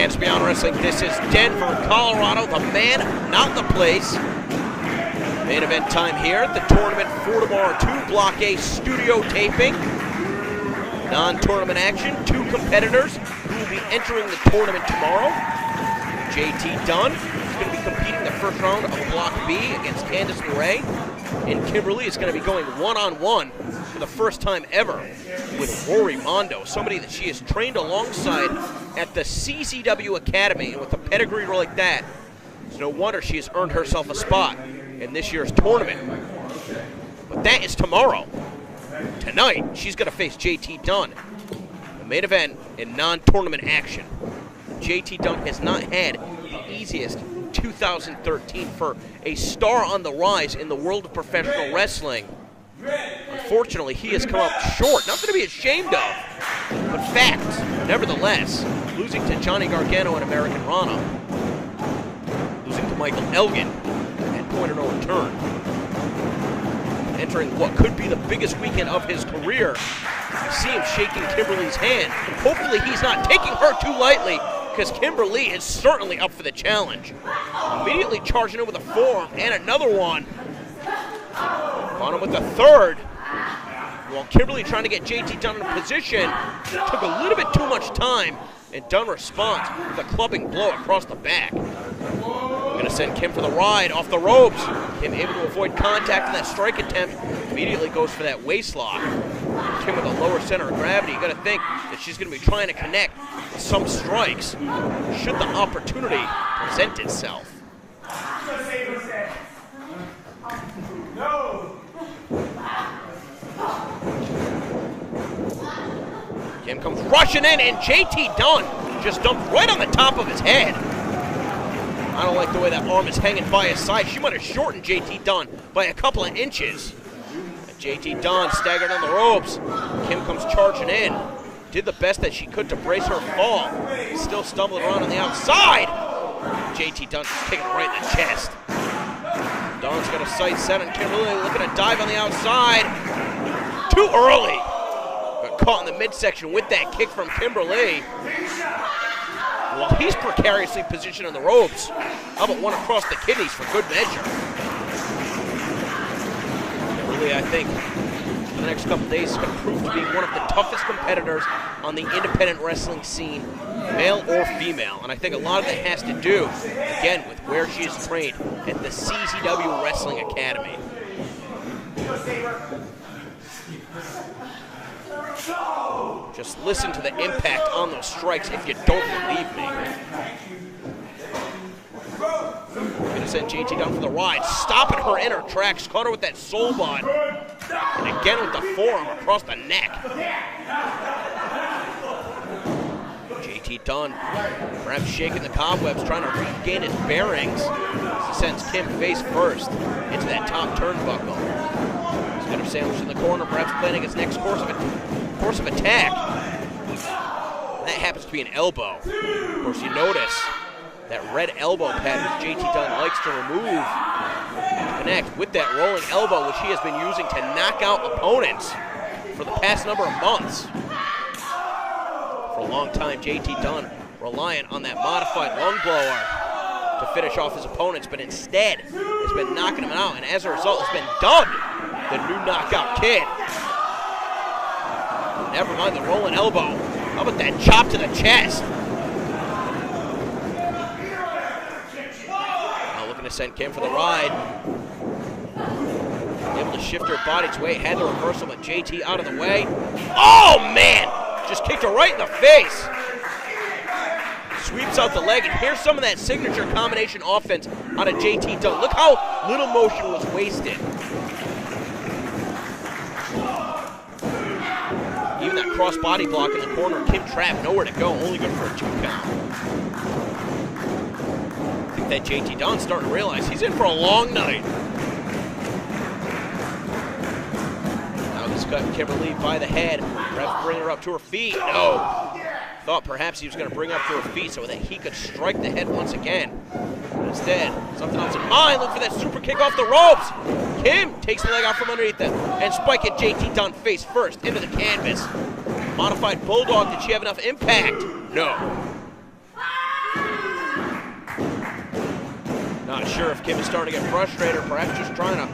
Against Beyond Wrestling, this is Denver, Colorado. The man, not the place. Main event time here at the Tournament for Tomorrow 2 Block A studio taping. Non-tournament action, 2 competitors who will be entering the tournament tomorrow. JT Dunn is going to be competing the first round of Block B against Candice LeRae. And Kimberly is going to be going one-on-one for the first time ever with Rory Mondo, somebody that she has trained alongside at the CZW Academy. And with a pedigree like that, it's no wonder she has earned herself a spot in this year's tournament. But that is tomorrow. Tonight, she's going to face JT Dunn. The main event in non-tournament action. JT Dunn has not had the easiest 2013 for a star on the rise in the world of professional wrestling. Unfortunately, he has come up short. Nothing to be ashamed of, but fact, nevertheless, losing to Johnny Gargano and American Rana, losing to Michael Elgin at point of no return, entering what could be the biggest weekend of his career. I see him shaking Kimberly's hand. Hopefully he's not taking her too lightly, because Kimberly is certainly up for the challenge. Immediately charging in with a forearm and another one. On him with the third. While Kimberly trying to get JT Dunn in a position, took a little bit too much time, and Dunn responds with a clubbing blow across the back. Going to send Kim for the ride off the ropes. Kim able to avoid contact in that strike attempt. Immediately goes for that waist lock. Kim with a lower center of gravity. You got to think that she's going to be trying to connect with some strikes should the opportunity present itself. Kim comes rushing in, and JT Dunn just dumped right on the top of his head. I don't like the way that arm is hanging by his side. She might have shortened JT Dunn by a couple of inches. JT Dunn staggered on the ropes. Kim comes charging in. Did the best that she could to brace her fall. Still stumbling around on the outside. JT Dunn just kicking right in the chest. Dunn's got a sight set on Kimberly, looking to dive on the outside. Too early. Got caught in the midsection with that kick from Kimberly. While he's precariously positioned on the ropes, how about one across the kidneys for good measure? Kimberly, I think, for the next couple days is going to prove to be one of the toughest competitors on the independent wrestling scene, male or female. And I think a lot of that has to do, again, with where she is trained at the CZW Wrestling Academy. Just listen to the impact on those strikes if you don't believe me. Gonna send JT down for the ride, stopping her in her tracks, caught her with that soul bot, and again with the forearm across the neck. JT Dunn, perhaps shaking the cobwebs, trying to regain his bearings. He sends Kim face first into that top turnbuckle. He's got her sandwiched in the corner, perhaps planning his next course of attack. That happens to be an elbow. Of course, you notice that red elbow pad which JT Dunn likes to remove and connect with that rolling elbow which he has been using to knock out opponents for the past number of months. For a long time, JT Dunn reliant on that modified lung blower to finish off his opponents, but instead has been knocking them out, and as a result has been dubbed the new Knockout Kid. Never mind the rolling elbow. How about that chop to the chest? Now looking to send Kim for the ride. Able to shift her body's weight. Had the reversal, but JT out of the way. Oh, man! Just kicked her right in the face. Sweeps out the leg, and here's some of that signature combination offense out of JT Dunn. Look how little motion was wasted. Even that cross body block in the corner, Kim trapped, nowhere to go, only good for a 2 count. I think that JT Dunn's starting to realize he's in for a long night. Now he's got Kimberly by the head, perhaps bring her up to her feet. No. Thought perhaps he was going to bring her up to her feet so that he could strike the head once again. But instead, something else in mind. Look for that super kick off the ropes. Kim takes the leg out from underneath them and spike it JT Dunn face first into the canvas. Modified Bulldog, did she have enough impact? No. Not sure if Kim is starting to get frustrated, or perhaps just trying to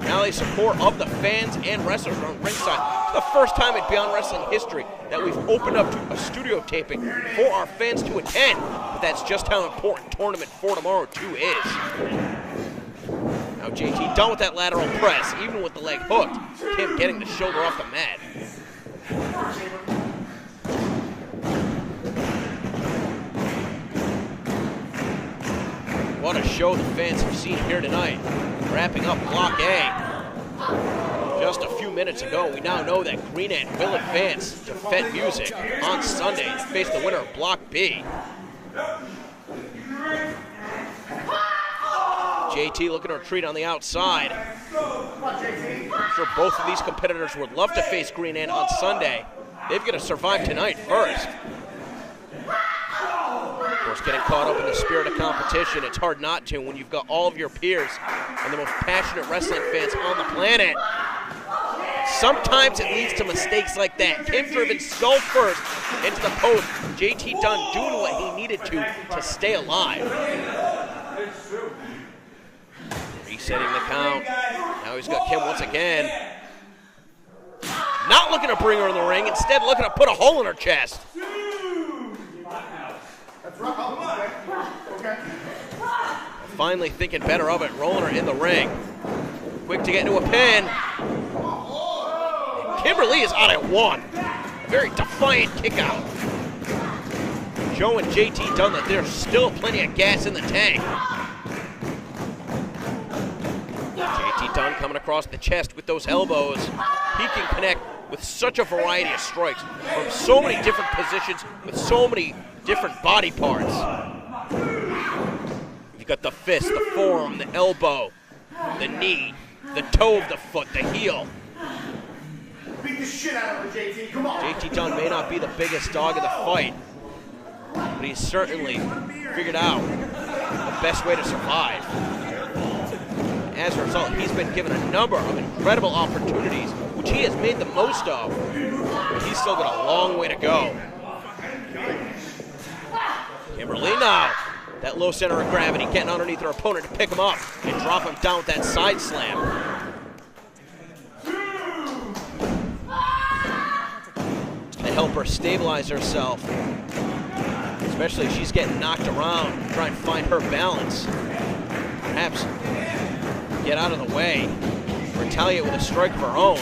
rally support of the fans and wrestlers on ringside. It's the first time in Beyond Wrestling history that we've opened up to a studio taping for our fans to attend. But that's just how important Tournament for Tomorrow 2 is. Now JT done with that lateral press, even with the leg hooked. Kim getting the shoulder off the mat. What a show the fans have seen here tonight. Wrapping up Block A. Just a few minutes ago, we now know that Green Ant will advance to Fed Music on Sunday to face the winner of Block B. JT looking to retreat on the outside. I'm sure both of these competitors would love to face Green Ant on Sunday. They've got to survive tonight first. Of course, getting caught up in the spirit of competition, it's hard not to when you've got all of your peers and the most passionate wrestling fans on the planet. Sometimes it leads to mistakes like that. Kim driven skull first into the post. JT Dunn doing what he needed to stay alive. Resetting the count. Now he's got Kim once again. Not looking to bring her in the ring, instead looking to put a hole in her chest. Finally thinking better of it, rolling her in the ring. Quick to get into a pin. Kimberly is out at 1. A very defiant kick out. Showing JT Dunn that there's still plenty of gas in the tank. JT Dunn coming across the chest with those elbows. He can connect with such a variety of strikes from so many different positions with so many different body parts. You've got the fist, the forearm, the elbow, the knee, the toe of the foot, the heel. Beat the shit out of her, JT. Come on. JT Dunn may not be the biggest dog in the fight, but he's certainly figured out the best way to survive. As a result, he's been given a number of incredible opportunities, which he has made the most of, but he's still got a long way to go. Kimberly now, that low center of gravity, getting underneath her opponent to pick him up and drop him down with that side slam. To help her stabilize herself, especially if she's getting knocked around, try and find her balance. Perhaps get out of the way, retaliate with a strike of her own.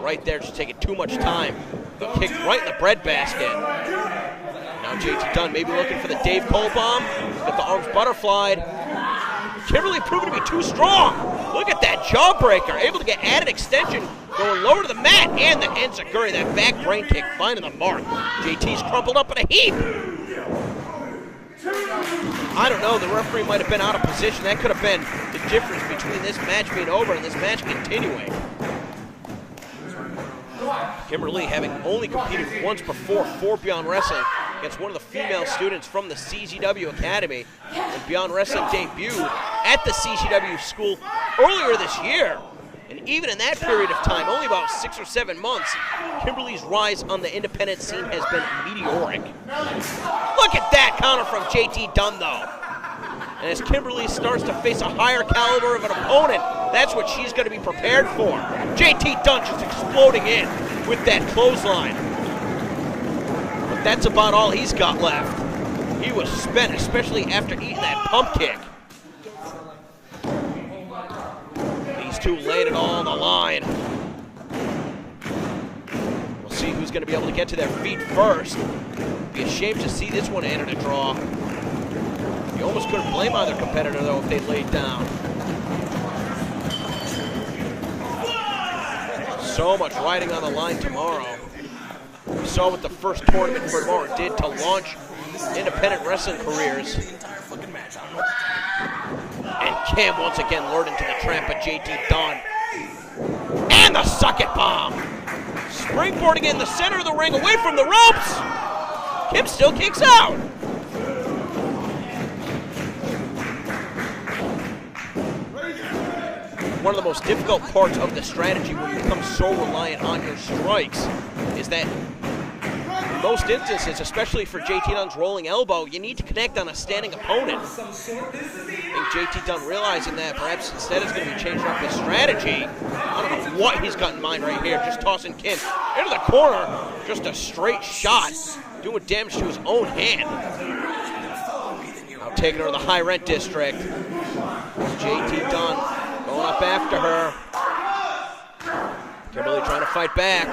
Right there, just taking too much time. Got kicked right in the breadbasket. Now JT Dunn maybe looking for the Dave Cole bomb. Got the arms butterflied. Kimberly proving to be too strong. Look at that jawbreaker, able to get added extension, going lower to the mat, and the enziguri, that back brain kick, finding the mark. JT's crumpled up in a heap. I don't know, the referee might have been out of position. That could have been the difference between this match being over and this match continuing. Kimberly, having only competed once before for Beyond Wrestling against one of the female students from the CZW Academy, and Beyond Wrestling debuted at the CZW school earlier this year. And even in that period of time, only about 6 or 7 months, Kimberly's rise on the independent scene has been meteoric. Look at that counter from JT Dunn, though. And as Kimberly starts to face a higher caliber of an opponent, that's what she's going to be prepared for. JT Dunn just exploding in with that clothesline. But that's about all he's got left. He was spent, especially after eating that pump kick. These two laid it all on the line. We'll see who's going to be able to get to their feet first. Be ashamed to see this one enter a draw. You almost couldn't blame either competitor, though, if they laid down. So much riding on the line tomorrow. We saw what the first tournament for tomorrow did to launch independent wrestling careers. And Kim once again lured into the trap of JT Dunn. And the suck it bomb. Springboarding in the center of the ring, away from the ropes. Kim still kicks out. One of the most difficult parts of the strategy when you become so reliant on your strikes is that most instances, especially for JT Dunn's rolling elbow, you need to connect on a standing opponent. I think JT Dunn realizing that perhaps instead is going to be changing up his strategy. I don't know what he's got in mind right here. Just tossing Kim into the corner. Just a straight shot, doing damage to his own hand. Now taking her to the high rent district. JT Dunn going up after her. Kimberly trying to fight back.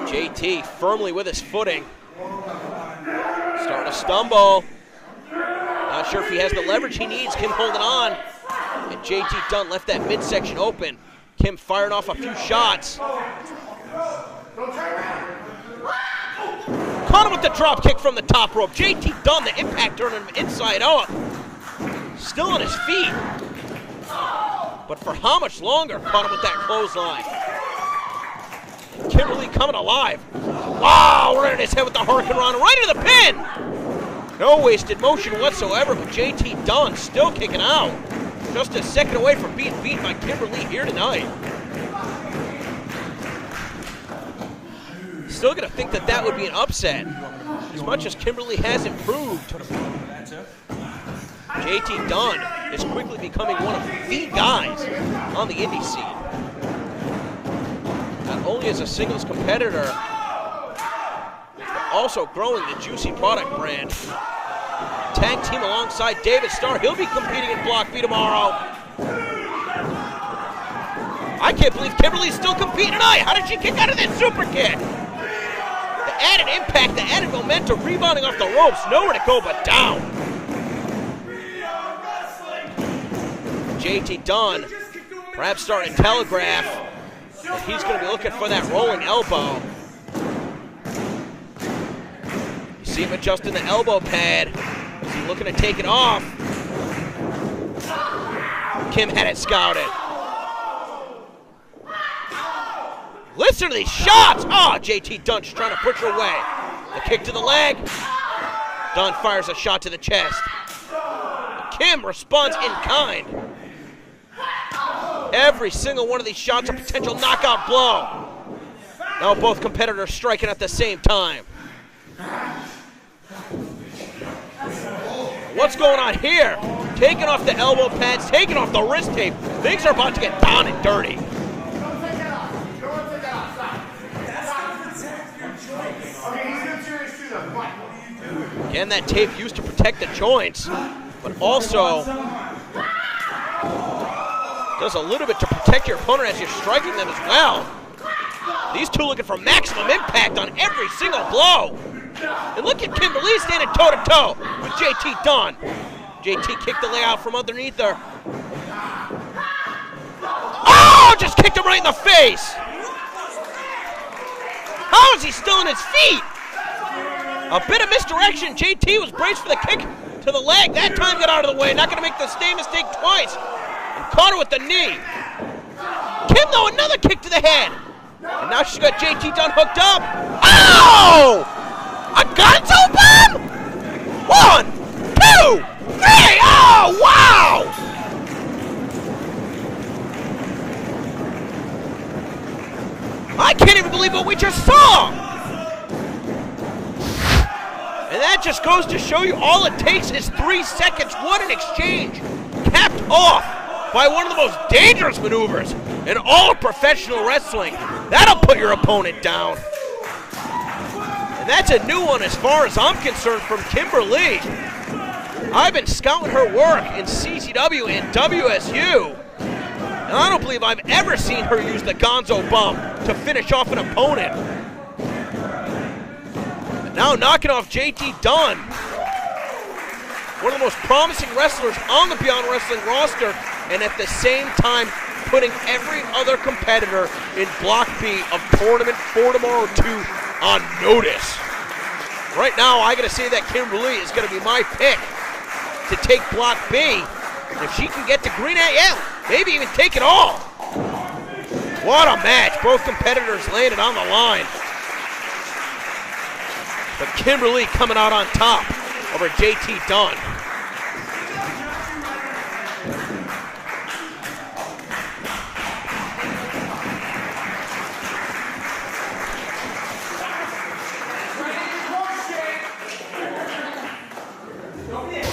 JT firmly with his footing. Starting to stumble. Not sure if he has the leverage he needs. Kim holding on. And JT Dunn left that midsection open. Kim firing off a few shots. Caught him with the drop kick from the top rope. JT Dunn, the impact turning him inside out. Still on his feet. But for how much longer? Caught him with that clothesline. Kimberly coming alive. Wow, right in his head with the Hurricanrana, right into the pin. No wasted motion whatsoever, but JT Dunn still kicking out. Just a second away from being beaten by Kimberly here tonight. Still gonna think that that would be an upset. As much as Kimberly has improved, JT Dunn is quickly becoming one of the guys on the indie scene. Not only as a singles competitor, but also growing the Juicy Product brand. Tag team alongside David Starr. He'll be competing in Block B tomorrow. I can't believe Kimberly's still competing tonight. How did she kick out of that super kick? The added impact, the added momentum, rebounding off the ropes. Nowhere to go but down. JT Dunn perhaps starting to telegraph that he's going to be looking for that rolling elbow. You see him adjusting the elbow pad. Is he looking to take it off? Kim had it scouted. Listen to these shots! Oh, JT Dunn just trying to push her away. The kick to the leg. Dunn fires a shot to the chest. Kim responds in kind. Every single one of these shots a potential knockout blow. Now both competitors striking at the same time. What's going on here? Taking off the elbow pads, taking off the wrist tape. Things are about to get down and dirty. Again, that tape used to protect the joints, but also does a little bit to protect your opponent as you're striking them as well. These two looking for maximum impact on every single blow. And look at Kimberly standing toe-to-toe with JT Dunn. JT kicked the leg out from underneath her. Oh, just kicked him right in the face. How is he still on his feet? A bit of misdirection. JT was braced for the kick to the leg. That time got out of the way. Not going to make the same mistake twice. And caught her with the knee. Kim, though, another kick to the head. And now she's got JT Dunn hooked up. Oh! A gonzo bomb? 1, 2, 3. Oh, wow! I can't even believe what we just saw. And that just goes to show you all it takes is 3 seconds. What an exchange. Capped off by one of the most dangerous maneuvers in all of professional wrestling. That'll put your opponent down. And that's a new one as far as I'm concerned from Kimberly. I've been scouting her work in CZW and WSU. And I don't believe I've ever seen her use the gonzo bump to finish off an opponent. But now knocking off JT Dunn, one of the most promising wrestlers on the Beyond Wrestling roster, and at the same time putting every other competitor in Block B of Tournament for Tomorrow 2 on notice. Right now, I gotta say that Kimberly is gonna be my pick to take Block B. If she can get to green AL, maybe even take it all. What a match. Both competitors laying it on the line. But Kimberly coming out on top over JT Dunn. Come in.